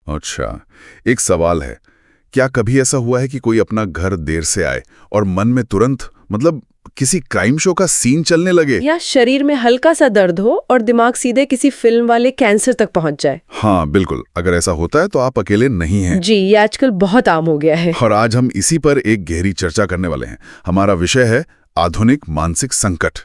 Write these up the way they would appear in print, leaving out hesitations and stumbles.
अच्छा, एक सवाल है, क्या कभी ऐसा हुआ है कि कोई अपना घर देर से आए और मन में तुरंत मतलब किसी क्राइम शो का सीन चलने लगे? या शरीर में हल्का सा दर्द हो और दिमाग सीधे किसी फिल्म वाले कैंसर तक पहुंच जाए? हाँ बिल्कुल, अगर ऐसा होता है तो आप अकेले नहीं हैं। जी, ये आजकल बहुत आम हो गया है। और आज हम इसी पर एक गहरी चर्चा करने वाले हैं। हमारा विषय है आधुनिक मानसिक संकट।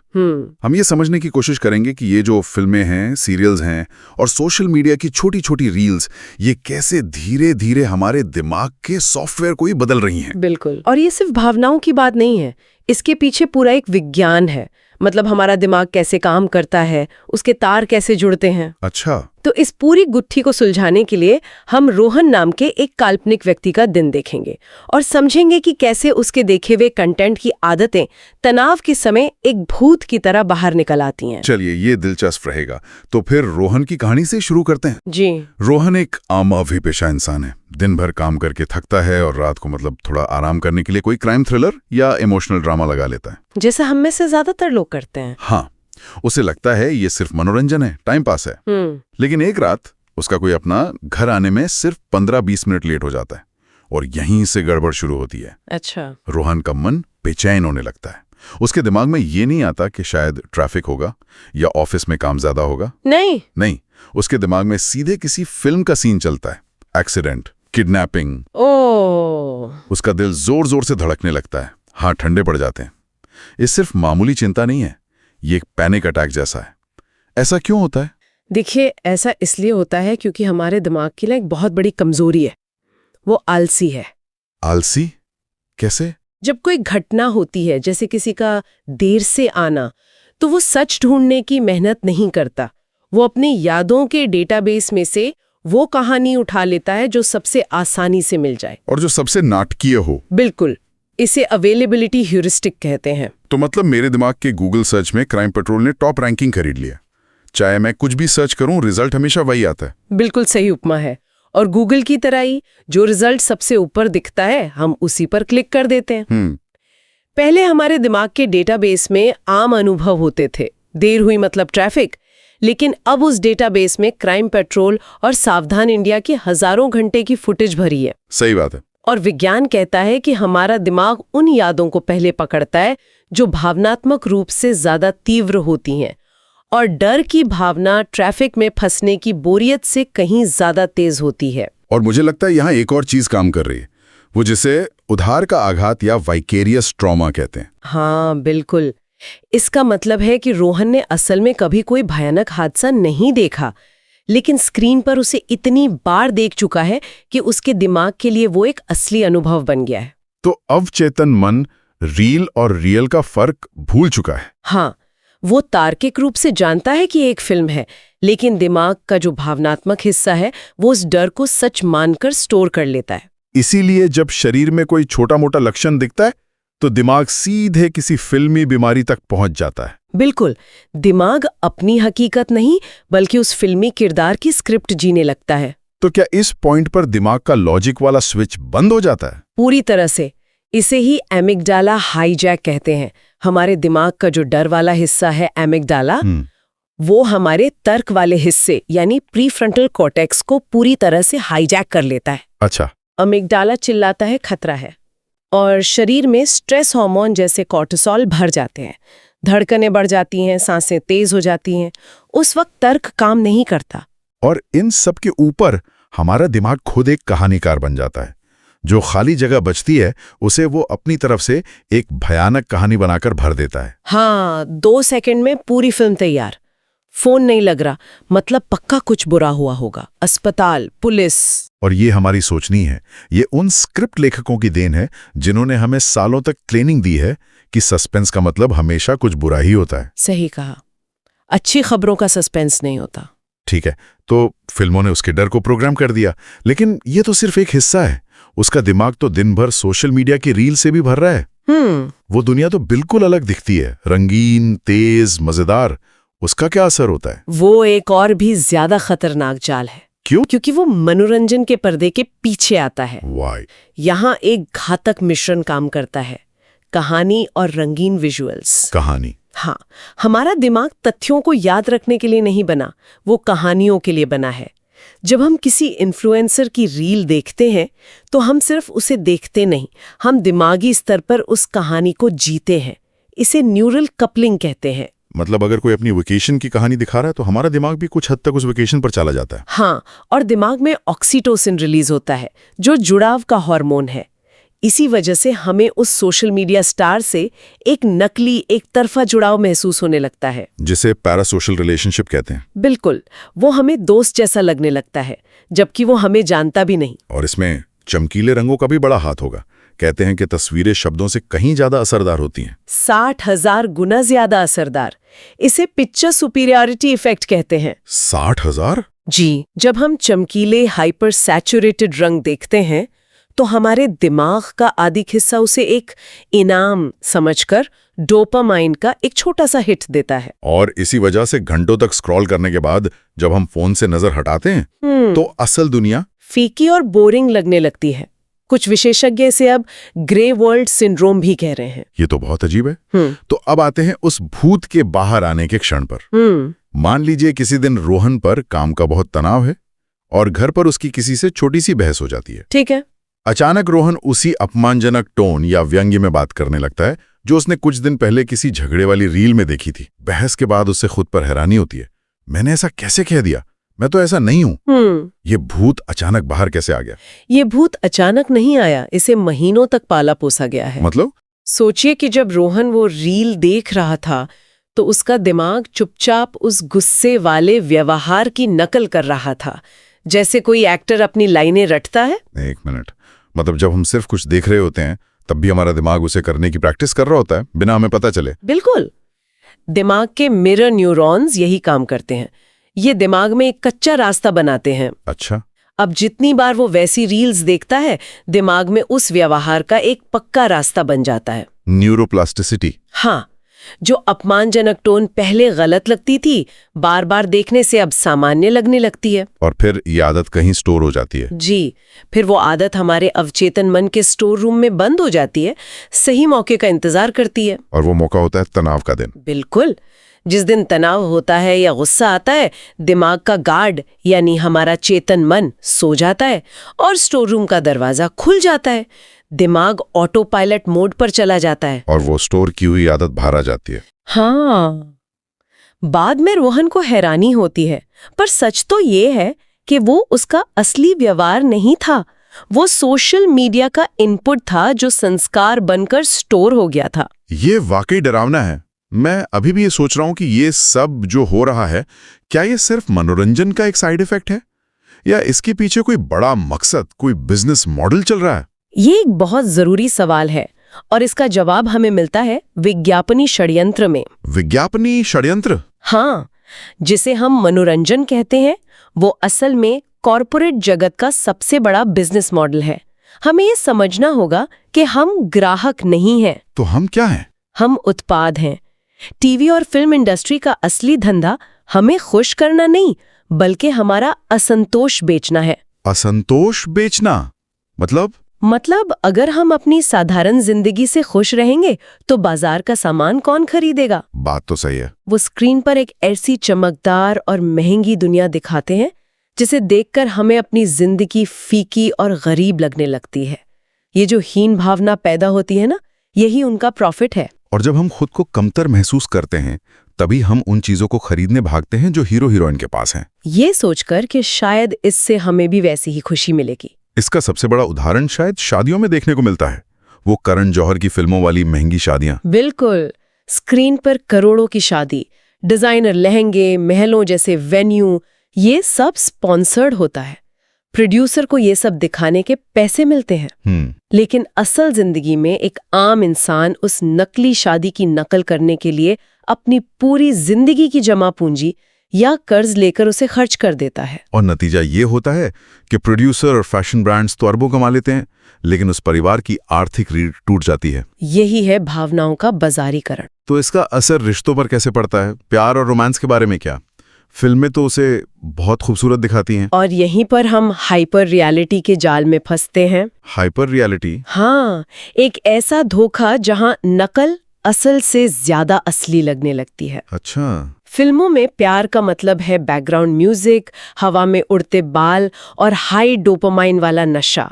हम ये समझने की कोशिश करेंगे कि ये जो फिल्में हैं, सीरियल्स हैं और सोशल मीडिया की छोटी छोटी रील्स, ये कैसे धीरे धीरे हमारे दिमाग के सॉफ्टवेयर को ही बदल रही हैं। बिल्कुल, और ये सिर्फ भावनाओं की बात नहीं है, इसके पीछे पूरा एक विज्ञान है। मतलब हमारा दिमाग कैसे काम करता है, उसके तार कैसे जुड़ते हैं। अच्छा, तो इस पूरी गुत्थी को सुलझाने के लिए हम रोहन नाम के एक काल्पनिक व्यक्ति का दिन देखेंगे और समझेंगे कि कैसे उसके देखे हुए कंटेंट की आदतें तनाव के समय एक भूत की तरह बाहर निकल आती हैं। चलिए ये दिलचस्प रहेगा। तो फिर रोहन की कहानी से शुरू करते हैं। जी। रोहन एक आम पेशा इंसान है। दिन भर काम करके थकता है और रात को मतलब थोड़ा आराम करने के लिए कोई क्राइम थ्रिलर या इमोशनल ड्रामा लगा लेता है, जैसा हम में से ज्यादातर लोग करते हैं। हाँ, उसे लगता है ये सिर्फ मनोरंजन है, टाइम पास है। लेकिन एक रात उसका कोई अपना घर आने में सिर्फ 15-20 मिनट लेट हो जाता है और यहीं से गड़बड़ शुरू होती है। अच्छा। रोहन का मन बेचैन होने लगता है। उसके दिमाग में ये नहीं आता कि शायद ट्रैफिक होगा या ऑफिस में काम ज्यादा होगा। नहीं, उसके दिमाग में सीधे किसी फिल्म का सीन चलता है। Accident, kidnapping. उसका दिल जोर जोर से धड़कने लगता है, हाथ ठंडे पड़ जाते हैं। ये सिर्फ मामूली चिंता नहीं है, ये एक पैनिक अटैक जैसा है। ऐसा क्यों होता है? देखिए, ऐसा इसलिए होता है क्योंकि हमारे दिमाग की एक बहुत बड़ी कमजोरी है, वो आलसी है। आलसी कैसे? जब कोई घटना होती है, जैसे किसी का देर से आना, तो वो सच ढूंढने की मेहनत नहीं करता। वो अपनी यादों के डेटाबेस में से वो कहानी उठा लेता है जो सबसे आसानी से मिल जाए और जो सबसे नाटकीय हो। बिल्कुल, इसे अवेलेबिलिटी ह्यूरिस्टिक कहते हैं। तो मतलब मेरे दिमाग के गूगल सर्च में क्राइम पेट्रोल ने टॉप रैंकिंग खरीद लिया। चाहे मैं कुछ भी सर्च करूं, रिजल्ट हमेशा वही आता है। बिल्कुल सही उपमा है। और गूगल की तरह ही जो रिजल्ट सबसे ऊपर दिखता है, हम उसी पर क्लिक कर देते हैं। पहले हमारे दिमाग के डेटाबेस में आम अनुभव होते थे, देर हुई मतलब ट्रैफिक। लेकिन अब उस डेटाबेस में क्राइम पेट्रोल और सावधान इंडिया की हजारों घंटे की फुटेज भरी है। सही बात है। और विज्ञान कहता है कि हमारा दिमाग उन यादों को पहले पकड़ता है जो भावनात्मक रूप से ज्यादा तीव्र होती हैं, और डर की भावना ट्रैफिक में फंसने की बोरियत से कहीं ज्यादा तेज होती है। और मुझे लगता है यहाँ एक और चीज काम कर रही है, वो जिसे उधार का आघात या वाइकेरियस ट्रॉमा कहते हैं। हाँ बिल्कुल, इसका मतलब है कि रोहन ने असल में कभी कोई भयानक हादसा नहीं देखा, लेकिन स्क्रीन पर उसे इतनी बार देख चुका है कि उसके दिमाग के लिए वो एक असली अनुभव बन गया है। तो अवचेतन मन रील और रियल का फर्क भूल चुका है। हाँ, वो तार्किक रूप से जानता है कि एक फिल्म है, लेकिन दिमाग का जो भावनात्मक हिस्सा है वो उस डर को सच मानकर स्टोर कर लेता है। इसीलिए जब शरीर में कोई छोटा मोटा लक्षण दिखता है तो दिमाग सीधे किसी फिल्मी बीमारी तक पहुंच जाता है। बिल्कुल, दिमाग अपनी हकीकत नहीं बल्कि उस फिल्मी किरदार की स्क्रिप्ट जीने लगता है। तो क्या इस पॉइंट पर दिमाग का लॉजिक वाला स्विच बंद हो जाता है? पूरी तरह से। इसे ही एमिगडाला हाईजैक कहते हैं। हमारे दिमाग का जो डर वाला हिस्सा है एमिगडाला, वो हमारे तर्क वाले हिस्से यानी प्रीफ्रंटल कॉर्टेक्स को पूरी तरह से हाईजैक कर लेता है। अच्छा। अमिगडाला चिल्लाता है खतरा है, और शरीर में स्ट्रेस हार्मोन जैसे कॉर्टिसोल भर जाते हैं, धड़कनें बढ़ जाती हैं, सांसें तेज हो जाती हैं। उस वक्त तर्क काम नहीं करता। और इन सब के ऊपर हमारा दिमाग खुद एक कहानीकार बन जाता है। जो खाली जगह बचती है उसे वो अपनी तरफ से एक भयानक कहानी बनाकर भर देता है। हाँ, 2 सेकंड में पूरी फिल्म तैयार। फोन नहीं लग रहा, मतलब पक्का कुछ बुरा हुआ होगा। अस्पताल, पुलिस। और ये हमारी सोचनी है, ये उन स्क्रिप्ट लेखकों की देन है जिन्होंने हमें सालों तक ट्रेनिंग दी है कि सस्पेंस का मतलब हमेशा कुछ बुरा ही होता है। सही कहा, अच्छी खबरों का सस्पेंस नहीं होता। ठीक है, तो फिल्मों ने उसके डर को प्रोग्राम कर दिया, लेकिन ये तो सिर्फ एक हिस्सा है। उसका दिमाग तो दिन भर सोशल मीडिया की रील से भी भर रहा है। वो दुनिया तो बिल्कुल अलग दिखती है, रंगीन, तेज, मजेदार। उसका क्या असर होता है? वो एक और भी ज्यादा खतरनाक जाल है। क्यों? क्योंकि वो मनोरंजन के पर्दे के पीछे आता है। Why? यहाँ एक घातक मिश्रण काम करता है, कहानी और रंगीन विजुअल्स। कहानी? हाँ, हमारा दिमाग तथ्यों को याद रखने के लिए नहीं बना, वो कहानियों के लिए बना है। जब हम किसी इन्फ्लुएंसर की रील देखते हैं तो हम सिर्फ उसे देखते नहीं, हम दिमागी स्तर पर उस कहानी को जीते हैं। इसे न्यूरल कपलिंग कहते हैं। मतलब अगर कोई अपनी वेकेशन की कहानी दिखा रहा है तो हमारा दिमाग भी कुछ हद तक उस वेकेशन पर चला जाता है। हाँ, और दिमाग में ऑक्सीटोसिन रिलीज होता है जो जुड़ाव का हार्मोन है। इसी वजह से हमें उस सोशल मीडिया स्टार से एक नकली, एक तरफा जुड़ाव महसूस होने लगता है, जिसे पैरासोशल रिलेशनशिप कहते हैं। बिल्कुल, वो हमें दोस्त जैसा लगने लगता है जबकि वो हमें जानता भी नहीं। और इसमें चमकीले रंगों का भी बड़ा हाथ होगा। कहते हैं कि तस्वीरें शब्दों से कहीं ज्यादा असरदार होती हैं। 60,000 गुना ज्यादा असरदार। इसे पिक्चर सुपीरियरिटी इफेक्ट कहते हैं। 60,000? जी, जब हम चमकीले हाइपर सैचुरेटेड रंग देखते हैं तो हमारे दिमाग का आधिक हिस्सा उसे एक इनाम समझकर डोपामाइन का एक छोटा सा हिट देता है। और इसी वजह से घंटों तक स्क्रॉल करने के बाद जब हम फोन से नजर हटाते हैं तो असल दुनिया फीकी और बोरिंग लगने लगती है। कुछ विशेषज्ञ इसे अब ग्रे वर्ल्ड सिंड्रोम भी कह रहे हैं। ये तो बहुत अजीब है। तो अब आते हैं उस भूत के बाहर आने के क्षण पर। मान लीजिए किसी दिन रोहन पर काम का बहुत तनाव है और घर पर उसकी किसी से छोटी सी बहस हो जाती है। ठीक है। अचानक रोहन उसी अपमानजनक टोन या व्यंग्य में बात करने लगता है जो उसने कुछ दिन पहले किसी झगड़े वाली रील में देखी थी। बहस के बाद उससे खुद पर हैरानी होती है, मैंने ऐसा कैसे कह दिया, मैं तो ऐसा नहीं हूं। ये भूत अचानक बाहर कैसे आ गया? ये भूत अचानक नहीं आया, इसे महीनों तक पाला पोसा गया है। मतलब? सोचिए कि जब रोहन वो रील देख रहा था तो उसका दिमाग चुपचाप उस गुस्से वाले व्यवहार की नकल कर रहा था, जैसे कोई एक्टर अपनी लाइनें रटता है। एक मिनट, मतलब जब हम सिर्फ कुछ देख रहे होते हैं तब भी हमारा दिमाग उसे करने की प्रैक्टिस कर रहा होता है बिना हमें पता चले? बिल्कुल। दिमाग के मिरर न्यूरॉन्स यही काम करते हैं। ये दिमाग में एक कच्चा रास्ता बनाते हैं। अच्छा। अब जितनी बार वो वैसी रील्स देखता है, दिमाग में उस व्यवहार का एक पक्का रास्ता बन जाता है। न्यूरोप्लास्टिसिटी। हाँ, जो अपमानजनक टोन पहले गलत लगती थी, बार बार देखने से अब सामान्य लगने लगती है। और फिर ये आदत कहीं स्टोर हो जाती है। जी, फिर वो आदत हमारे अवचेतन मन के स्टोर रूम में बंद हो जाती है, सही मौके का इंतजार करती है। और वो मौका होता है तनाव का दिन। बिल्कुल। जिस दिन तनाव होता है या गुस्सा आता है, दिमाग का गार्ड यानी हमारा चेतन मन सो जाता है और स्टोर रूम का दरवाजा खुल जाता है। दिमाग ऑटो पायलट मोड पर चला जाता है और वो स्टोर की हुई आदत बाहर आ जाती है। हाँ, बाद में रोहन को हैरानी होती है, पर सच तो ये है कि वो उसका असली व्यवहार नहीं था। वो सोशल मीडिया का इनपुट था जो संस्कार बनकर स्टोर हो गया था। ये वाकई डरावना है। मैं अभी भी ये सोच रहा हूँ कि ये सब जो हो रहा है, क्या ये सिर्फ मनोरंजन का एक साइड इफेक्ट है या इसके पीछे कोई बड़ा मकसद, कोई बिजनेस मॉडल चल रहा है? ये एक बहुत जरूरी सवाल है और इसका जवाब हमें मिलता है विज्ञापनी षड्यंत्र में। विज्ञापनी षड्यंत्र? हाँ, जिसे हम मनोरंजन कहते हैं, वो असल में कॉरपोरेट जगत का सबसे बड़ा बिजनेस मॉडल है। हमें ये समझना होगा कि हम ग्राहक नहीं हैं। तो हम क्या हैं? हम उत्पाद हैं। टीवी और फिल्म इंडस्ट्री का असली धंधा हमें खुश करना नहीं, बल्कि हमारा असंतोष बेचना है। असंतोष बेचना? मतलब अगर हम अपनी साधारण जिंदगी से खुश रहेंगे तो बाजार का सामान कौन खरीदेगा? बात तो सही है। वो स्क्रीन पर एक ऐसी चमकदार और महंगी दुनिया दिखाते हैं जिसे देखकर हमें अपनी जिंदगी फीकी और गरीब लगने लगती है। ये जो हीन भावना पैदा होती है ना, यही उनका प्रॉफिट है। और जब हम खुद को कमतर महसूस करते हैं तभी हम उन चीजों को खरीदने भागते हैं जो हीरो हीरोइन के पास हैं, ये सोचकर कि शायद इससे हमें भी वैसी ही खुशी मिलेगी। इसका सबसे बड़ा उदाहरण शायद शादियों में देखने को मिलता है। वो करण जौहर की फिल्मों वाली महंगी शादियां। बिल्कुल, स्क्रीन पर करोड़ों की शादी, डिजाइनर लहंगे, महलों जैसे वेन्यू, ये सब स्पॉन्सर्ड होता है। प्रोड्यूसर को ये सब दिखाने के पैसे मिलते हैं। लेकिन असल जिंदगी में एक आम इंसान उस नकली शादी की नकल करने के लिए अपनी पूरी जिंदगी की जमा पूंजी या कर्ज लेकर उसे खर्च कर देता है। और नतीजा ये होता है कि प्रोड्यूसर और फैशन ब्रांड्स तो अरबों कमा लेते हैं, लेकिन उस परिवार की आर्थिक रीढ़ टूट जाती है। यही है भावनाओं का बाजारीकरण। तो इसका असर रिश्तों पर कैसे पड़ता है? प्यार और रोमांस के बारे में क्या? फिल्में तो उसे बहुत खूबसूरत दिखाती हैं। और यहीं पर हम हाइपर रियलिटी के जाल में फंसते हैं। Hyper reality? हाँ, एक ऐसा धोखा जहां नकल असल से ज्यादा असली लगने लगती है। अच्छा। फिल्मों में प्यार का मतलब है बैकग्राउंड म्यूजिक, हवा में उड़ते बाल और हाई डोपामाइन वाला नशा।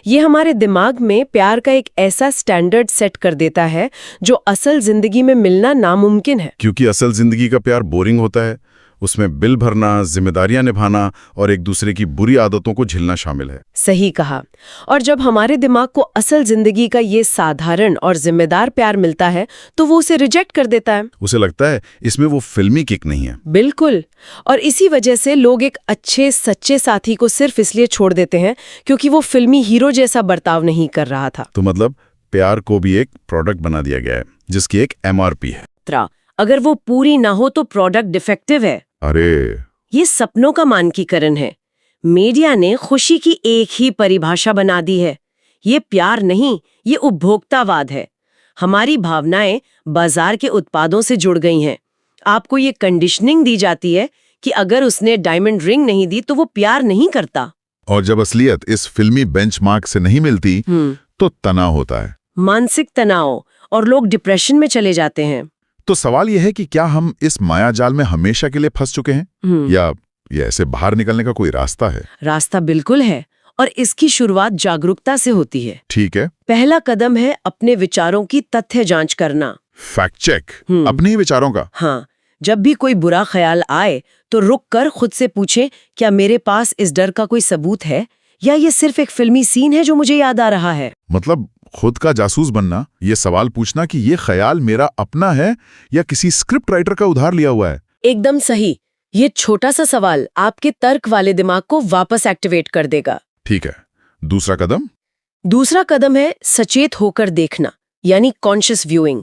ये हमारे दिमाग में प्यार का एक ऐसा स्टैंडर्ड सेट कर देता है जो असल जिंदगी में मिलना नामुमकिन है। क्योंकि असल जिंदगी का प्यार बोरिंग होता है, उसमें बिल भरना, जिम्मेदारियां निभाना और एक दूसरे की बुरी आदतों को झेलना शामिल है। सही कहा। और जब हमारे दिमाग को असल जिंदगी का ये साधारण और जिम्मेदार प्यार मिलता है तो वो उसे रिजेक्ट कर देता है। उसे लगता है इसमें वो फिल्मी किक नहीं है। बिल्कुल। और इसी वजह से लोग एक अच्छे सच्चे साथी को सिर्फ इसलिए छोड़ देते हैं क्योंकि वो फिल्मी हीरो जैसा बर्ताव नहीं कर रहा था। तो मतलब प्यार को भी एक प्रोडक्ट बना दिया गया है जिसकी एक MRP है। अगर वो पूरी ना हो तो प्रोडक्ट डिफेक्टिव है। अरे, ये सपनों का मानकीकरण है। मीडिया ने खुशी की एक ही परिभाषा बना दी है। ये प्यार नहीं, ये उपभोक्तावाद है। हमारी भावनाएं बाजार के उत्पादों से जुड़ गई हैं। आपको ये कंडीशनिंग दी जाती है कि अगर उसने डायमंड रिंग नहीं दी तो वो प्यार नहीं करता। और जब असलियत इस फिल्मी बेंचमार्क से नहीं मिलती तो तनाव होता है, मानसिक तनाव, और लोग डिप्रेशन में चले जाते हैं। तो सवाल यह है कि क्या हम इस मायाजाल में हमेशा के लिए फंस चुके हैं या ये ऐसे बाहर निकलने का कोई रास्ता है? रास्ता बिल्कुल है, और इसकी शुरुआत जागरूकता से होती है। ठीक है। पहला कदम है अपने विचारों की तथ्य जांच करना। फैक्ट चेक अपने ही विचारों का। हाँ, जब भी कोई बुरा ख्याल आए तो रुक कर खुद से पूछें, क्या मेरे पास इस डर का कोई सबूत है या ये सिर्फ एक फिल्मी सीन है जो मुझे याद आ रहा है? मतलब खुद का जासूस बनना, ये सवाल पूछना कि ये ख्याल मेरा अपना है या किसी स्क्रिप्ट राइटर का उधार लिया हुआ है। एकदम सही। ये छोटा सा सवाल आपके तर्क वाले दिमाग को वापस एक्टिवेट कर देगा। ठीक है। दूसरा कदम? दूसरा कदम है सचेत होकर देखना, यानी कॉन्शियस व्यूइंग।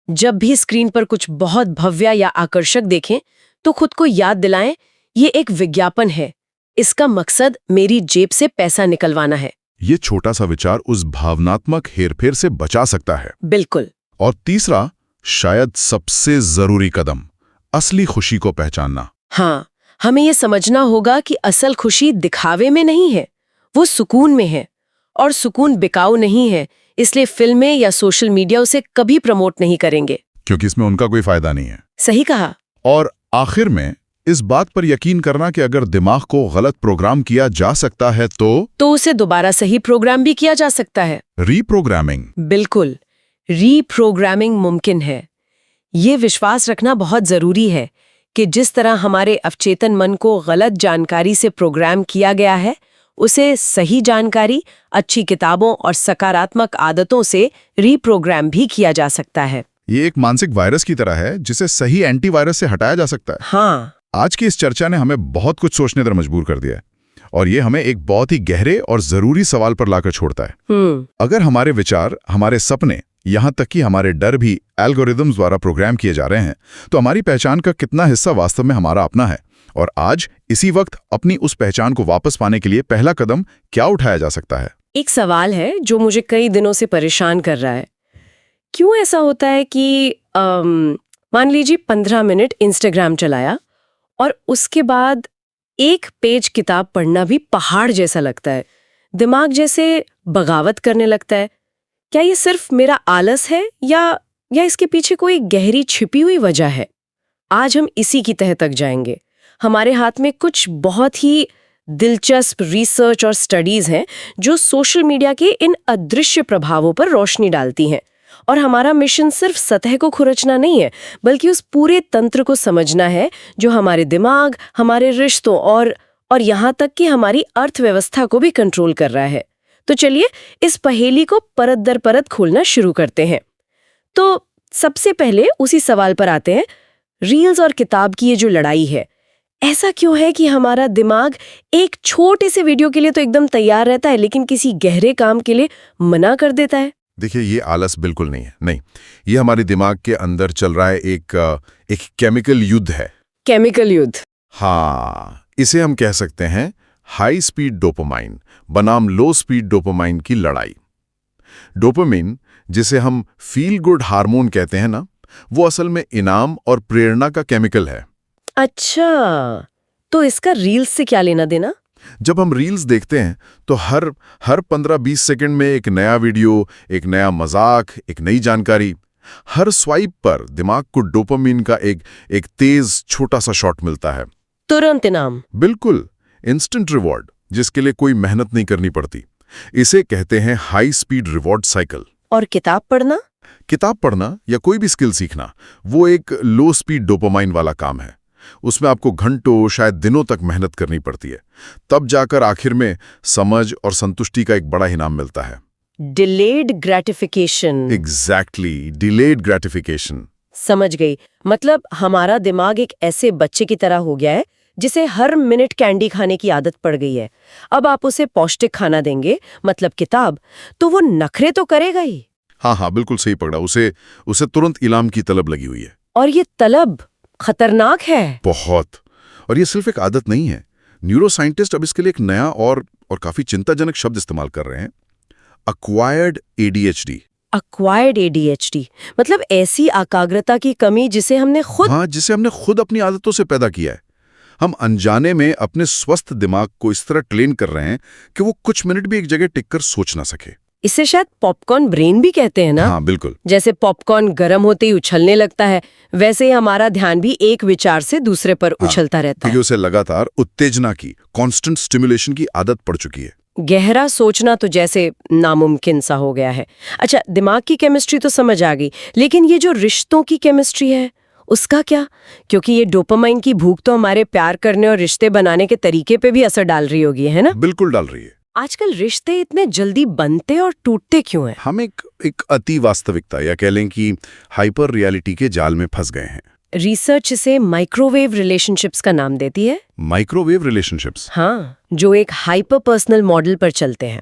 जब भी स्क्रीन पर कुछ बहुत भव्य या आकर्षक देखें तो खुद को याद दिलाएं, ये एक विज्ञापन है, इसका मकसद मेरी जेब से पैसा निकलवाना है। ये छोटा सा विचार उस भावनात्मक हेरफेर से बचा सकता है। बिल्कुल। और तीसरा, शायद सबसे जरूरी कदम, असली खुशी को पहचानना। हाँ, हमें ये समझना होगा कि असल खुशी दिखावे में नहीं है, वो सुकून में है। और सुकून बिकाऊ नहीं है, इसलिए फिल्में या सोशल मीडिया उसे कभी प्रमोट नहीं करेंगे, क्योंकि इसमें उनका कोई फायदा नहीं है। सही कहा। और आखिर में इस बात पर यकीन करना कि अगर दिमाग को गलत प्रोग्राम किया जा सकता है तो उसे दोबारा सही प्रोग्राम भी किया जा सकता है। रीप्रोग्रामिंग। बिल्कुल, रीप्रोग्रामिंग मुमकिन है। ये विश्वास रखना बहुत जरूरी है कि जिस तरह हमारे अवचेतन मन को गलत जानकारी से प्रोग्राम किया गया है, उसे सही जानकारी, अच्छी किताबों और सकारात्मक आदतों से रीप्रोग्राम भी किया जा सकता है। ये एक मानसिक वायरस की तरह है जिसे सही एंटीवायरस से हटाया जा सकता है। हाँ। आज की इस चर्चा ने हमें बहुत कुछ सोचने पर मजबूर कर दिया है, और ये हमें एक बहुत ही गहरे और जरूरी सवाल पर लाकर छोड़ता है। अगर हमारे विचार, हमारे सपने, यहाँ तक कि हमारे डर भी एल्गोरिदम्स द्वारा प्रोग्राम किए जा रहे हैं, तो हमारी पहचान का कितना हिस्सा वास्तव में हमारा अपना है? और आज इसी वक्त अपनी उस पहचान को वापस पाने के लिए पहला कदम क्या उठाया जा सकता है? एक सवाल है जो मुझे कई दिनों से परेशान कर रहा है। क्यों ऐसा होता है कि मान लीजिए 15 मिनट इंस्टाग्राम चलाया और उसके बाद एक पेज किताब पढ़ना भी पहाड़ जैसा लगता है, दिमाग जैसे बगावत करने लगता है? क्या ये सिर्फ मेरा आलस है या इसके पीछे कोई गहरी छिपी हुई वजह है? आज हम इसी की तह तक जाएंगे। हमारे हाथ में कुछ बहुत ही दिलचस्प रिसर्च और स्टडीज हैं जो सोशल मीडिया के इन अदृश्य प्रभावों पर रोशनी डालती हैं। और हमारा मिशन सिर्फ सतह को खुरचना नहीं है, बल्कि उस पूरे तंत्र को समझना है जो हमारे दिमाग, हमारे रिश्तों और यहाँ तक कि हमारी अर्थव्यवस्था को भी कंट्रोल कर रहा है। तो चलिए इस पहेली को परत दर परत खोलना शुरू करते हैं। तो सबसे पहले उसी सवाल पर आते हैं, रील्स और किताब की ये जो लड़ाई है, ऐसा क्यों है कि हमारा दिमाग एक छोटे से वीडियो के लिए तो एकदम तैयार रहता है, लेकिन किसी गहरे काम के लिए मना कर देता है? देखिए, ये आलस बिल्कुल नहीं है। नहीं, ये हमारे दिमाग के अंदर चल रहा है एक केमिकल युद्ध है। केमिकल युद्ध? हाँ, इसे हम कह सकते हैं हाई स्पीड डोपामाइन बनाम लो स्पीड डोपामाइन की लड़ाई। डोपामाइन, जिसे हम फील गुड हार्मोन कहते हैं ना, वो असल में इनाम और प्रेरणा का केमिकल है। अच्छा, तो इसका रील्स से क्या लेना देना? जब हम रील्स देखते हैं तो हर 15-20 सेकंड में एक नया वीडियो, एक नया मजाक, एक नई जानकारी। हर स्वाइप पर दिमाग को डोपामिन का एक तेज छोटा सा शॉट मिलता है। तुरंत इनाम। बिल्कुल, इंस्टेंट रिवॉर्ड, जिसके लिए कोई मेहनत नहीं करनी पड़ती। इसे कहते हैं हाई स्पीड रिवॉर्ड साइकिल। और किताब पढ़ना? किताब पढ़ना या कोई भी स्किल सीखना, वो एक लो स्पीड डोपामाइन वाला काम है। उसमें आपको घंटों, शायद दिनों तक मेहनत करनी पड़ती है, तब जाकर आखिर में समझ और संतुष्टि का एक बड़ा इनाम मिलता है। Delayed gratification. Exactly, delayed gratification. समझ गई। मतलब हमारा दिमाग एक ऐसे बच्चे की तरह हो गया है जिसे हर मिनट कैंडी खाने की आदत पड़ गई है। अब आप उसे पौष्टिक खाना देंगे, मतलब किताब, तो वो नखरे तो करेगा ही। हाँ, बिल्कुल सही पकड़ा। उसे तुरंत इनाम की तलब लगी हुई है। और ये तलब खतरनाक है बहुत। और ये सिर्फ एक आदत नहीं है। न्यूरो साइंटिस्ट अब इसके लिए एक नया और काफी चिंताजनक शब्द इस्तेमाल कर रहे हैं, एक्वायर्ड ADHD। एक्वायर्ड ADHD मतलब ऐसी एकाग्रता की कमी जिसे हमने खुद अपनी आदतों से पैदा किया है। हम अनजाने में अपने स्वस्थ दिमाग को इस तरह ट्रेन कर रहे हैं कि वो कुछ मिनट भी एक जगह टिककर सोच ना सके। इसे शायद पॉपकॉर्न ब्रेन भी कहते हैं ना? हाँ, बिल्कुल। जैसे पॉपकॉर्न गर्म होते ही उछलने लगता है, वैसे ही हमारा ध्यान भी एक विचार से दूसरे पर उछलता रहता है। क्योंकि उसे लगातार उत्तेजना की, कांस्टेंट स्टिमुलेशन की आदत पड़ चुकी है। गहरा सोचना तो जैसे नामुमकिन सा हो गया है। अच्छा, दिमाग की केमिस्ट्री तो समझ आ गई, लेकिन ये जो रिश्तों की केमिस्ट्री है उसका क्या? क्योंकि ये डोपामाइन की भूख तो हमारे प्यार करने और रिश्ते बनाने के तरीके पे भी असर डाल रही होगी, है ना? बिल्कुल डाल रही है। आजकल रिश्ते इतने जल्दी बनते और टूटते क्यों हैं? हम एक अति वास्तविकता या कह लें कि हाइपर रियलिटी के जाल में फंस गए हैं। रिसर्च इसे माइक्रोवेव रिलेशनशिप्स का नाम देती है। Microwave relationships? हाँ, जो एक हाइपर पर्सनल मॉडल पर चलते हैं।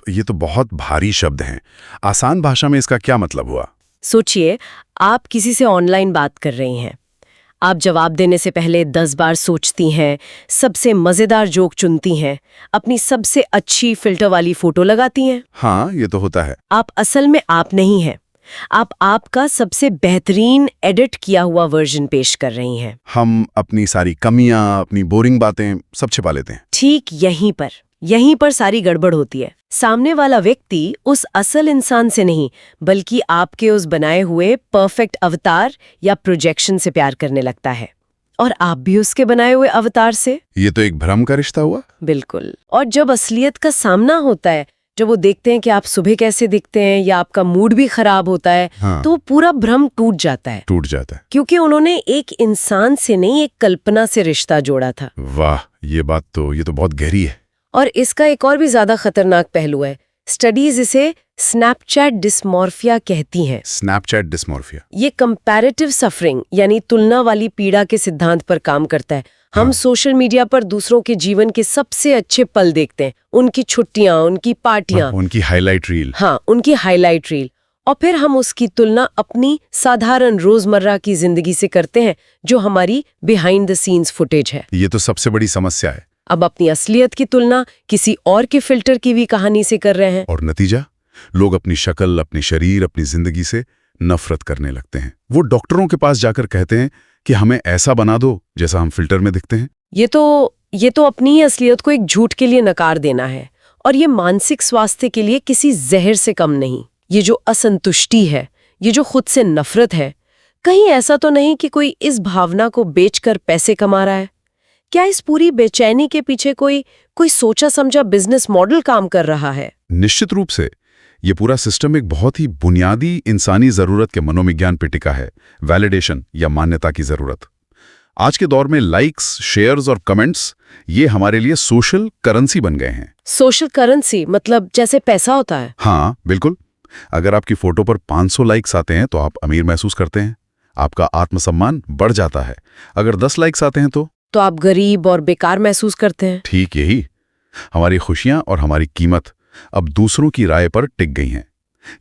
ये तो बहुत भारी शब्द हैं। आसान भाषा में इसका क्या मतलब हुआ? सोचिए, आप किसी से ऑनलाइन बात कर रही हैं। आप जवाब देने से पहले 10 बार सोचती हैं, सबसे मजेदार जोक चुनती हैं, अपनी सबसे अच्छी फिल्टर वाली फोटो लगाती हैं। हाँ, ये तो होता है। आप असल में आप नहीं हैं। आप आपका सबसे बेहतरीन एडिट किया हुआ वर्जन पेश कर रही हैं। हम अपनी सारी कमियां, अपनी बोरिंग बातें सब छिपा लेते हैं। ठीक यहीं पर सारी गड़बड़ होती है। सामने वाला व्यक्ति उस असल इंसान से नहीं, बल्कि आपके उस बनाए हुए परफेक्ट अवतार या प्रोजेक्शन से प्यार करने लगता है, और आप भी उसके बनाए हुए अवतार से। ये तो एक भ्रम का रिश्ता हुआ। बिल्कुल। और जब असलियत का सामना होता है, जब वो देखते हैं कि आप सुबह कैसे दिखते हैं या आपका मूड भी खराब होता है, हाँ। तो पूरा भ्रम टूट जाता है। क्योंकि उन्होंने एक इंसान से नहीं, एक कल्पना से रिश्ता जोड़ा था। वाह, ये तो बहुत गहरी है। और इसका एक और भी ज्यादा खतरनाक पहलू है। स्टडीज इसे स्नैपचैट डिस्मॉर्फिया कहती हैं। Snapchat dysmorphia? ये कंपैरेटिव सफरिंग यानी तुलना वाली पीड़ा के सिद्धांत पर काम करता है। हम सोशल मीडिया पर दूसरों के जीवन के सबसे अच्छे पल देखते हैं, उनकी छुट्टियां, उनकी पार्टियां, उनकी हाईलाइट रील। हाँ, उनकी हाईलाइट रील। और फिर हम उसकी तुलना अपनी साधारण रोजमर्रा की जिंदगी से करते हैं, जो हमारी बिहाइंड द सीन्स फुटेज है। ये तो सबसे बड़ी समस्या है। अब अपनी असलियत की तुलना किसी और के फिल्टर की भी कहानी से कर रहे हैं। और नतीजा, लोग अपनी शक्ल, अपनी शरीर, अपनी जिंदगी से नफरत करने लगते हैं। वो डॉक्टरों के पास जाकर कहते हैं कि हमें ऐसा बना दो जैसा हम फिल्टर में दिखते हैं। ये तो अपनी ही असलियत को एक झूठ के लिए नकार देना है। और ये मानसिक स्वास्थ्य के लिए किसी जहर से कम नहीं। ये जो असंतुष्टि है, ये जो खुद से नफरत है, कहीं ऐसा तो नहीं कि कोई इस भावना को बेचकर पैसे कमा रहा है? क्या इस पूरी बेचैनी के पीछे कोई सोचा समझा बिजनेस मॉडल काम कर रहा है? निश्चित रूप से। ये पूरा सिस्टम एक बहुत ही बुनियादी इंसानी जरूरत के मनोविज्ञान पे टिका है, वैलिडेशन या मान्यता की जरूरत। आज के दौर में लाइक्स, शेयर्स और कमेंट्स ये हमारे लिए सोशल करेंसी बन गए हैं। सोशल करेंसी मतलब जैसे पैसा होता है? हाँ, बिल्कुल। अगर आपकी फोटो पर 500 लाइक्स आते हैं तो आप अमीर महसूस करते हैं, आपका आत्मसम्मान बढ़ जाता है। अगर 10 लाइक्स आते हैं तो आप गरीब और बेकार महसूस करते हैं। ठीक यही। हमारी खुशियां और हमारी कीमत अब दूसरों की राय पर टिक गई हैं।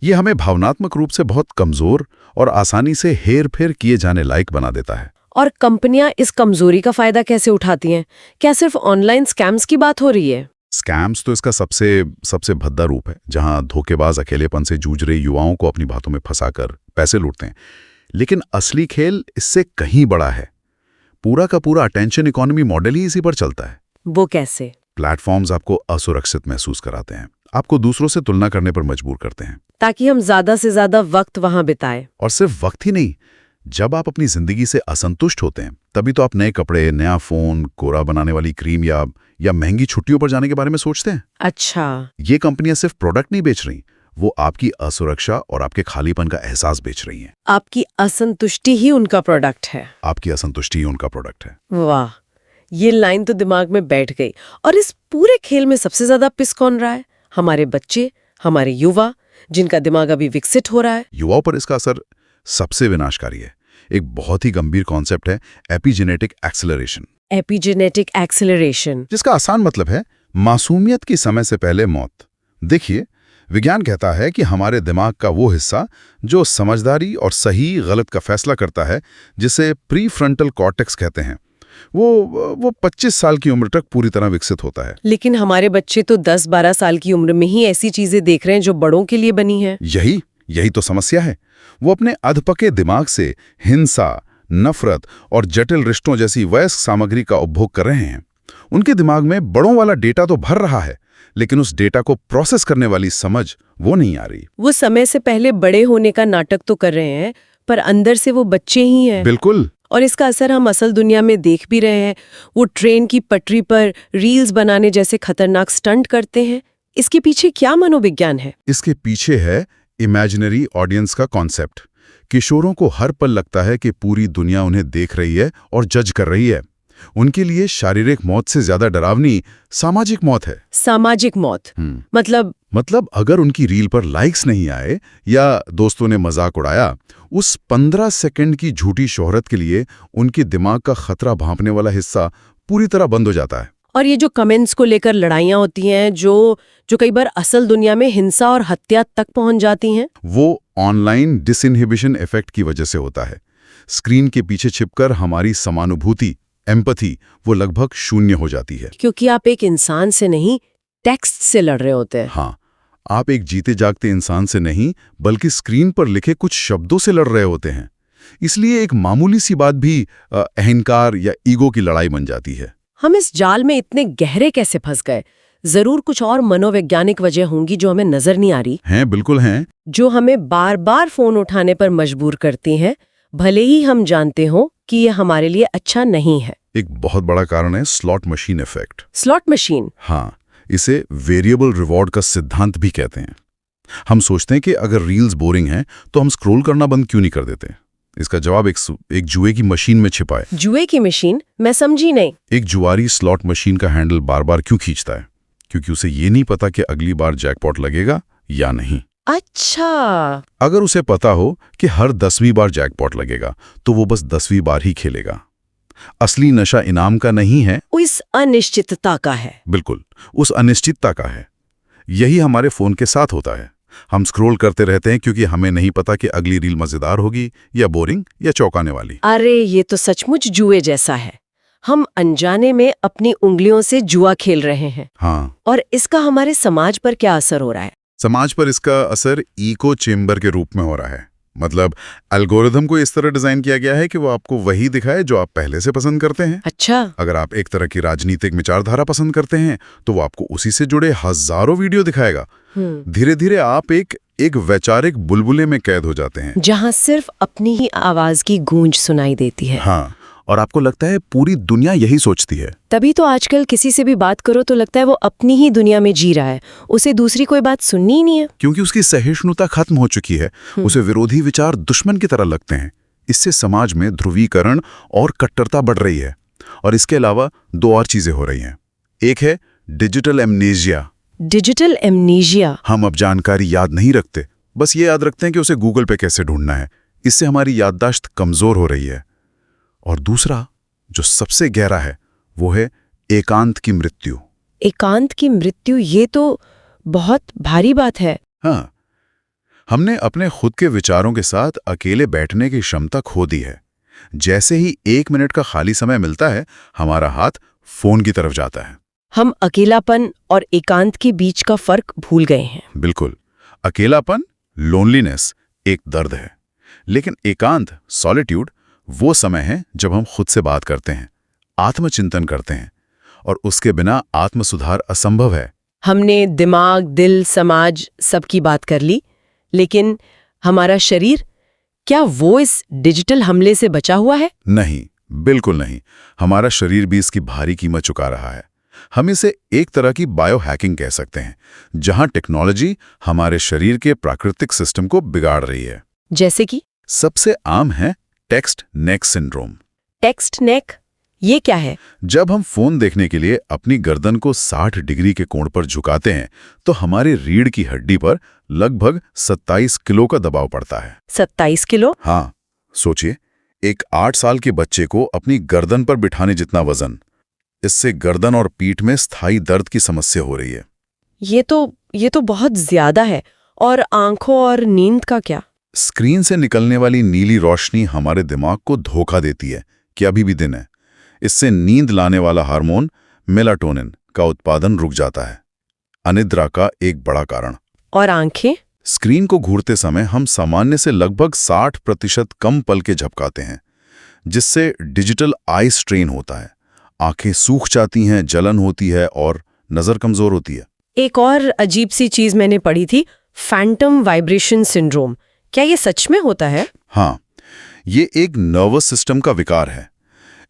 ये हमें भावनात्मक रूप से बहुत कमजोर और आसानी से हेर फेर किए जाने लायक बना देता है। और कंपनियां इस कमजोरी का फायदा कैसे उठाती हैं? क्या सिर्फ ऑनलाइन स्कैम्स की बात हो रही है? स्कैम्स तो इसका सबसे भद्दा रूप है, जहां धोखेबाज अकेलेपन से जूझ रहे युवाओं को अपनी बातों में फंसाकर पैसे लूटते हैं। लेकिन असली खेल इससे कहीं बड़ा है। पूरा का पूरा अटेंशन इकोनॉमी मॉडल ही इसी पर चलता है। वो कैसे? प्लेटफॉर्म्स आपको असुरक्षित महसूस कराते हैं, आपको दूसरों से तुलना करने पर मजबूर करते हैं, ताकि हम ज्यादा से ज्यादा वक्त वहां बिताएं। और सिर्फ वक्त ही नहीं, जब आप अपनी जिंदगी से असंतुष्ट होते हैं तभी तो आप नए कपड़े, नया फोन, कोरा बनाने वाली क्रीम या महंगी छुट्टियों पर जाने के बारे में सोचते हैं। अच्छा, ये कंपनियां सिर्फ प्रोडक्ट नहीं बेच रही, वो आपकी असुरक्षा और आपके खालीपन का एहसास बेच रही हैं। आपकी असंतुष्टि ही उनका प्रोडक्ट है। आपकी असंतुष्टि ही उनका प्रोडक्ट है। वाह, ये लाइन तो दिमाग में बैठ गई। और इस पूरे खेल में सबसे ज्यादा पिस कौन रहा है? हमारे बच्चे, हमारे युवा, जिनका दिमाग अभी विकसित हो रहा है। युवाओं पर इसका असर सबसे विनाशकारी है। एक बहुत ही गंभीर कॉन्सेप्ट है एपिजेनेटिक एक्सेलरेशन। एपिजेनेटिक एक्सेलरेशन, जिसका आसान मतलब है मासूमियत की समय से पहले मौत। देखिए, विज्ञान कहता है कि हमारे दिमाग का वो हिस्सा जो समझदारी और सही गलत का फैसला करता है, जिसे प्रीफ्रंटल कॉर्टेक्स कहते हैं, वो 25 साल की उम्र तक पूरी तरह विकसित होता है। लेकिन हमारे बच्चे तो 10-12 साल की उम्र में ही ऐसी चीजें देख रहे हैं जो बड़ों के लिए बनी है। यही तो समस्या है। वो अपने अधपके दिमाग से हिंसा, नफरत और जटिल रिश्तों जैसी वयस्क सामग्री का उपभोग कर रहे हैं। उनके दिमाग में बड़ों वाला डेटा तो भर रहा है, लेकिन उस डेटा को प्रोसेस करने वाली समझ वो नहीं आ रही। वो समय से पहले बड़े होने का नाटक तो कर रहे हैं, पर अंदर से वो बच्चे ही हैं। बिल्कुल। और इसका असर हम असल दुनिया में देख भी रहे हैं। वो ट्रेन की पटरी पर रील्स बनाने जैसे खतरनाक स्टंट करते हैं। इसके पीछे क्या मनोविज्ञान है? इसके पीछे है इमेजिनरी ऑडियंस का कॉन्सेप्ट। किशोरों को हर पल लगता है कि पूरी दुनिया उन्हें देख रही है और जज कर रही है। उनके लिए शारीरिक मौत से ज्यादा डरावनी सामाजिक मौत है। सामाजिक मौत मतलब अगर उनकी रील पर लाइक्स नहीं आए या दोस्तों ने मजाक उड़ाया, उस 15 सेकंड की झूठी शोहरत के लिए उनके दिमाग का खतरा भांपने वाला हिस्सा पूरी तरह बंद हो जाता है। और ये जो कमेंट्स को लेकर लड़ाइयां होती हैं, जो कई बार असल दुनिया में हिंसा और हत्या तक पहुंच जाती हैं, वो ऑनलाइन डिसइनहिबिशन इफेक्ट की वजह से होता है। स्क्रीन के पीछे छिपकर हमारी समानुभूति, एम्पैथी, वो लगभग शून्य हो जाती है। क्योंकि आप एक इंसान से नहीं, टेक्स्ट से लड़ रहे होते हैं। हाँ, आप एक जीते जागते इंसान से नहीं, बल्कि स्क्रीन पर लिखे कुछ शब्दों से लड़ रहे होते हैं। इसलिए एक मामूली सी बात भी अहंकार या ईगो की लड़ाई बन जाती है। हम इस जाल में इतने गहरे कैसे फंस गए? जरूर कुछ और मनोवैज्ञानिक वजह होंगी जो हमें नजर नहीं आ रही। हैं, बिल्कुल हैं। जो हमें बार बार फोन उठाने पर मजबूर करती हैं, भले ही हम जानते हो कि ये हमारे लिए अच्छा नहीं है। एक बहुत बड़ा कारण है slot machine effect. Slot machine? हाँ, इसे वेरिएबल रिवॉर्ड का सिद्धांत भी कहते हैं। हम सोचते हैं कि अगर रील्स बोरिंग हैं तो हम स्क्रॉल करना बंद क्यों नहीं कर देते। इसका जवाब एक जुए की मशीन में छिपा है। जुए की मशीन? मैं समझी नहीं। एक जुआरी स्लॉट मशीन का हैंडल बार बार क्यों खींचता है? क्योंकि उसे ये नहीं पता कि अगली बार जैकपॉट लगेगा या नहीं। अच्छा। अगर उसे पता हो कि हर 10वीं बार जैकपॉट लगेगा तो वो बस 10वीं बार ही खेलेगा। असली नशा इनाम का नहीं है, उस अनिश्चितता का है। बिल्कुल, उस अनिश्चितता का है। यही हमारे फोन के साथ होता है। हम स्क्रॉल करते रहते हैं क्योंकि हमें नहीं पता कि अगली रील मजेदार होगी या बोरिंग या चौंकाने वाली। अरे, ये तो सचमुच जुए जैसा है। हम अनजाने में अपनी उंगलियों से जुआ खेल रहे हैं। हाँ। और इसका हमारे समाज पर क्या असर हो रहा है? समाज पर इसका असर इको चेम्बर के रूप में हो रहा है। मतलब एल्गोरिथम को इस तरह डिजाइन किया गया है कि वो आपको वही दिखाए जो आप पहले से पसंद करते हैं। अच्छा। अगर आप एक तरह की राजनीतिक विचारधारा पसंद करते हैं तो वो आपको उसी से जुड़े हजारों वीडियो दिखाएगा। धीरे धीरे आप एक वैचारिक बुलबुले में कैद हो जाते हैं, जहां सिर्फ अपनी ही आवाज की गूंज सुनाई देती है। हाँ, और आपको लगता है पूरी दुनिया यही सोचती है। तभी तो आजकल किसी से भी बात करो तो लगता है वो अपनी ही दुनिया में जी रहा है, उसे दूसरी कोई बात सुननी ही नहीं है। क्योंकि उसकी सहिष्णुता खत्म हो चुकी है। उसे विरोधी विचार दुश्मन की तरह लगते हैं। इससे समाज में ध्रुवीकरण और कट्टरता बढ़ रही है। और इसके अलावा 2 और चीजें हो रही हैं। एक है डिजिटल एमनेशिया। Digital amnesia? हम अब जानकारी याद नहीं रखते, बस ये याद रखते हैं कि उसे गूगल पे कैसे ढूंढना है। इससे हमारी याददाश्त कमजोर हो रही है। और दूसरा जो सबसे गहरा है वो है एकांत की मृत्यु। एकांत की मृत्यु? ये तो बहुत भारी बात है। हाँ, हमने अपने खुद के विचारों के साथ अकेले बैठने की क्षमता खो दी है। जैसे ही 1 मिनट का खाली समय मिलता है, हमारा हाथ फोन की तरफ जाता है। हम अकेलापन और एकांत के बीच का फर्क भूल गए हैं। बिल्कुल। अकेलापन, लोनलीनेस, एक दर्द है, लेकिन एकांत, सॉलिट्यूड, वो समय है जब हम खुद से बात करते हैं, आत्मचिंतन करते हैं, और उसके बिना आत्मसुधार असंभव है। हमने दिमाग, दिल, समाज सबकी बात कर ली, लेकिन हमारा शरीर, क्या वो इस डिजिटल हमले से बचा हुआ है? नहीं, बिल्कुल नहीं। हमारा शरीर भी इसकी भारी कीमत चुका रहा है। हम इसे एक तरह की बायो हैकिंग कह सकते हैं, जहां टेक्नोलॉजी हमारे शरीर के प्राकृतिक सिस्टम को बिगाड़ रही है। जैसे कि? सबसे आम है टेक्स्ट नेक सिंड्रोम। टेक्स्ट नेक, ये क्या है? जब हम फोन देखने के लिए अपनी गर्दन को 60 डिग्री के कोण पर झुकाते हैं तो हमारी रीढ़ की हड्डी पर लगभग 27 किलो का दबाव पड़ता है। 27 किलो? हाँ, सोचिए, एक 8 साल के बच्चे को अपनी गर्दन पर बिठाने जितना वजन। इससे गर्दन और पीठ में स्थायी दर्द की समस्या हो रही है। ये तो बहुत ज्यादा है। और आंखों और नींद का क्या? स्क्रीन से निकलने वाली नीली रोशनी हमारे दिमाग को धोखा देती है कि अभी भी दिन है। इससे नींद लाने वाला हार्मोन मेलाटोनिन का उत्पादन रुक जाता है, अनिद्रा का एक बड़ा कारण। और आंखें? स्क्रीन को घूरते समय हम सामान्य से लगभग 60% कम पल के झपकाते हैं, जिससे डिजिटल आई स्ट्रेन होता है। आंखें सूख जाती हैं, जलन होती है और नजर कमजोर होती है। एक और अजीब सी चीज मैंने पढ़ी थी, फैंटम वाइब्रेशन सिंड्रोम। क्या ये सच में होता है? हाँ, ये एक नर्वस सिस्टम का विकार है।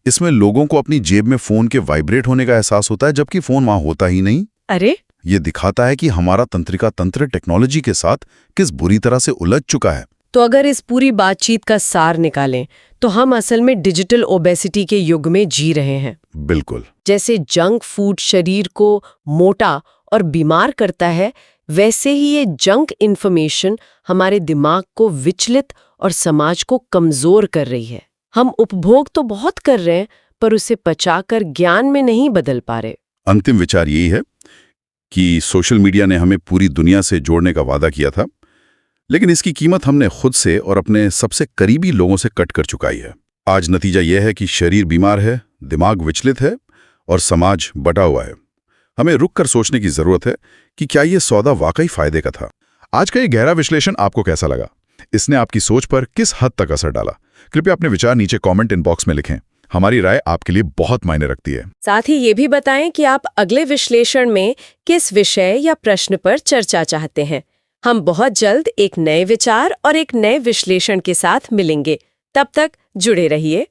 इसमें लोगों को अपनी जेब में फोन के वाइब्रेट होने का एहसास होता है, जबकि फोन वहां होता ही नहीं। अरे, ये दिखाता है कि हमारा तंत्रिका तंत्र टेक्नोलॉजी के साथ किस बुरी तरह से उलझ चुका है। तो अगर इस पूरी बातचीत का सार निकालें तो हम असल में डिजिटल ओबेसिटी के युग में जी रहे हैं। बिल्कुल। जैसे जंक फूड शरीर को मोटा और बीमार करता है, वैसे ही ये जंक इन्फॉर्मेशन हमारे दिमाग को विचलित और समाज को कमजोर कर रही है। हम उपभोग तो बहुत कर रहे हैं, पर उसे पचाकर ज्ञान में नहीं बदल पा रहे। अंतिम विचार यही है कि सोशल मीडिया ने हमें पूरी दुनिया से जोड़ने का वादा किया था, लेकिन इसकी कीमत हमने खुद से और अपने सबसे करीबी लोगों से कट कर चुकाई है। आज नतीजा यह है कि शरीर बीमार है, दिमाग विचलित है और समाज बटा हुआ है। हमें रुक कर सोचने की जरूरत है कि क्या यह सौदा वाकई फायदे का था। आज का ये गहरा विश्लेषण आपको कैसा लगा? इसने आपकी सोच पर किस हद तक असर डाला? कृपया अपने विचार नीचे कमेंट इनबॉक्स में लिखें। हमारी राय आपके लिए बहुत मायने रखती है। साथ ही ये भी बताएं कि आप अगले विश्लेषण में किस विषय या प्रश्न पर चर्चा चाहते हैं। हम बहुत जल्द एक नए विचार और एक नए विश्लेषण के साथ मिलेंगे। तब तक जुड़े रहिए।